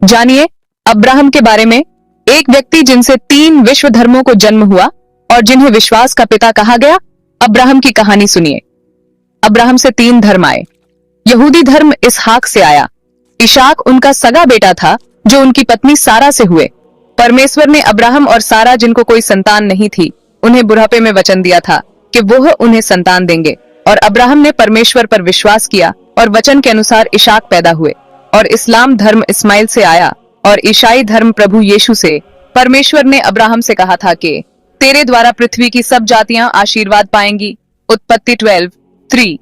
जानिए अब्राहम के बारे में, एक व्यक्ति जिनसे 3 विश्व धर्मों को जन्म हुआ और जिन्हें विश्वास का पिता कहा गया। अब्राहम की कहानी सुनिए। अब्राहम से 3 धर्म आए। यहूदी धर्म इसहाक से आया। इशाक उनका सगा बेटा था जो उनकी पत्नी सारा से हुए। परमेश्वर ने अब्राहम और सारा, जिनको कोई संतान नहीं थी, उन्हें बुढ़ापे में वचन दिया था कि वह उन्हें संतान देंगे, और अब्राहम ने परमेश्वर पर विश्वास किया और वचन के अनुसार इशाक पैदा हुए। और इस्लाम धर्म इस्माइल से आया और ईसाई धर्म प्रभु यीशु से। परमेश्वर ने अब्राहम से कहा था कि तेरे द्वारा पृथ्वी की सब जातियां आशीर्वाद पाएंगी। उत्पत्ति 12:3।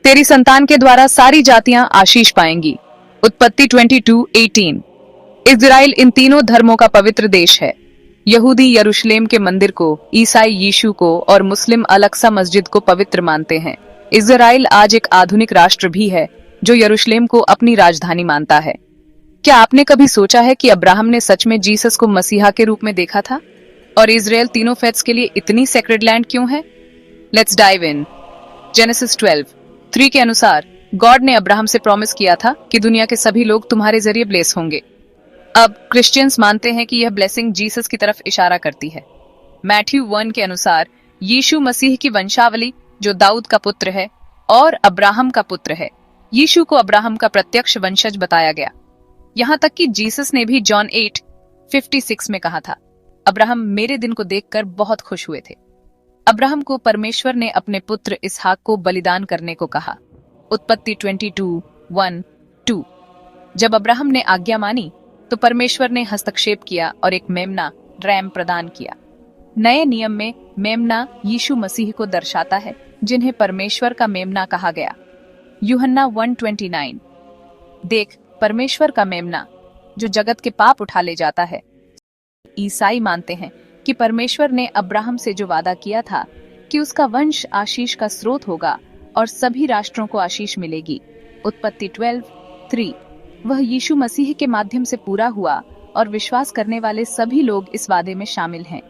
तेरी संतान के द्वारा सारी जातियां आशीष पाएंगी। उत्पत्ति 22:18। इजराइल इन तीनों धर्मों का पवित्र देश है। यहूदी यरूशलेम के मंदिर को, ईसाई यीशु को और मुस्लिम अल-अक्सा मस्जिद को पवित्र मानते हैं। इजराइल आज एक आधुनिक राष्ट्र भी है जो यरूशलेम को अपनी राजधानी मानता है। क्या आपने कभी सोचा है कि अब्राहम ने सच में जीसस को मसीहा के रूप में देखा था? और इजराइल तीनों फेथ्स के लिए इतनी सेक्रेड लैंड क्यों है? Let's dive in. जेनेसिस 12:3 के अनुसार गॉड ने अब्राहम से प्रॉमिस किया था कि दुनिया के सभी लोग तुम्हारे जरिए ब्लेस होंगे। अब क्रिश्चियंस मानते हैं कि यह ब्लेसिंग जीसस की तरफ इशारा करती है। मैथ्यू 1 के अनुसार यीशु मसीह की वंशावली, जो दाऊद का पुत्र है और अब्राहम का पुत्र है। यीशु को अब्राहम का प्रत्यक्ष वंशज बताया गया। यहां तक कि जीसस ने भी जॉन 8:56 में कहा था, अब्राहम मेरे दिन को देखकर बहुत खुश हुए थे। अब्राहम को परमेश्वर ने अपने पुत्र इसहाक को बलिदान करने को कहा। उत्पत्ति 22:1-2। जब अब्राहम ने आज्ञा मानी तो परमेश्वर ने हस्तक्षेप किया और एक मेमना, रैम प्रदान किया। नए नियम में मेमना यीशु मसीह को दर्शाता है, जिन्हें परमेश्वर का मेमना कहा गया। यूहन्ना 1:29। देख, परमेश्वर का मेमना जो जगत के पाप उठा ले जाता है। ईसाई मानते हैं कि परमेश्वर ने अब्राहम से जो वादा किया था कि उसका वंश आशीष का स्रोत होगा और सभी राष्ट्रों को आशीष मिलेगी। उत्पत्ति 12:3। वह यीशु मसीह के माध्यम से पूरा हुआ और विश्वास करने वाले सभी लोग इस वादे में शामिल हैं।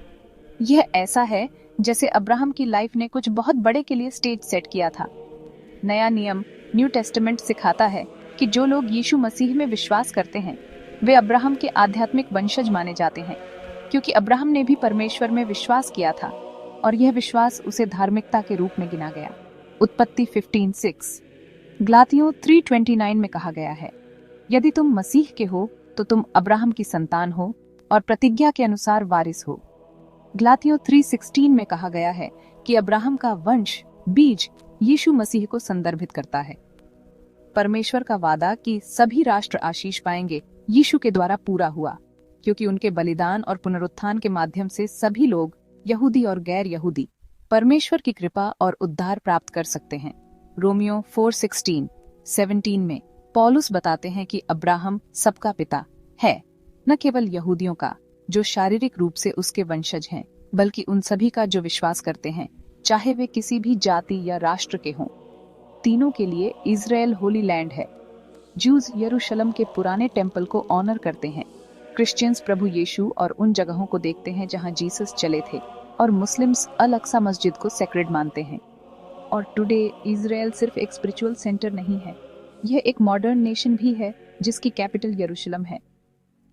यह ऐसा है जैसे अब्राहम की लाइफ ने कुछ बहुत बड़े के लिए स्टेज सेट किया था। नया नियम, न्यू टेस्टामेंट सिखाता है कि जो लोग यीशु मसीह में विश्वास करते हैं वे अब्राहम के आध्यात्मिक वंशज माने जाते हैं, क्योंकि अब्राहम ने भी परमेश्वर में विश्वास किया था और यह विश्वास उसे धार्मिकता के रूप में गिना गया। उत्पत्ति 15:6। गलातियों 3:29 में कहा गया है, यदि तुम मसीह के हो तो तुम अब्राहम की संतान हो और प्रतिज्ञा के अनुसार वारिस हो। गलातियों 3:16 में कहा गया है कि अब्राहम का वंश, बीज, यीशु मसीह को संदर्भित करता है। परमेश्वर का वादा कि सभी राष्ट्र आशीष पाएंगे यीशु के द्वारा पूरा हुआ, क्योंकि उनके बलिदान और पुनरुत्थान के माध्यम से सभी लोग, यहूदी और गैर यहूदी, परमेश्वर की कृपा और उद्धार प्राप्त कर सकते हैं। रोमियो 4:16-17 में पौलुस बताते हैं कि अब्राहम सबका पिता है, न केवल यहूदियों का जो शारीरिक रूप से उसके वंशज हैं, बल्कि उन सभी का जो विश्वास करते हैं, चाहे वे किसी भी जाति या राष्ट्र के हों। तीनों के लिए इजराइल होली लैंड है। जूज यरूशलेम के पुराने टेम्पल को ऑनर करते हैं। क्रिश्चियंस प्रभु यीशु और उन जगहों को देखते हैं जहां जीसस चले थे, और मुस्लिम्स अल-अक्सा मस्जिद को सेक्रेड मानते हैं। और टुडे इजराइल सिर्फ एक स्पिरिचुअल सेंटर नहीं है, यह एक मॉडर्न नेशन भी है जिसकी कैपिटल यरूशलेम है।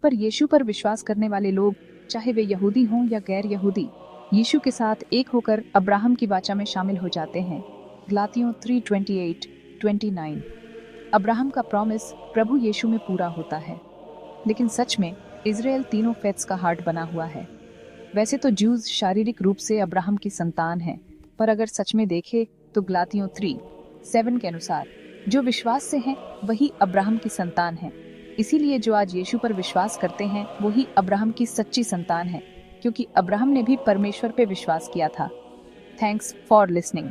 पर यीशु पर विश्वास करने वाले लोग, चाहे वे यहूदी हों या गैर यहूदी, यीशु के साथ एक होकर अब्राहम की वाचा में शामिल हो जाते हैं। गलातियों 3:28-29। अब्राहम का प्रॉमिस प्रभु यीशु में पूरा होता है। लेकिन सच में इजराइल तीनों फेथ्स का हार्ट बना हुआ है। वैसे तो जूज शारीरिक रूप से अब्राहम की संतान हैं, पर अगर सच में देखें तो गलातियों 3:7 के अनुसार जो विश्वास से हैं वही अब्राहम की संतान है। इसीलिए जो आज यीशु पर विश्वास करते हैं वही अब्राहम की सच्ची संतान है, क्योंकि अब्राहम ने भी परमेश्वर पे विश्वास किया था। Thanks for listening.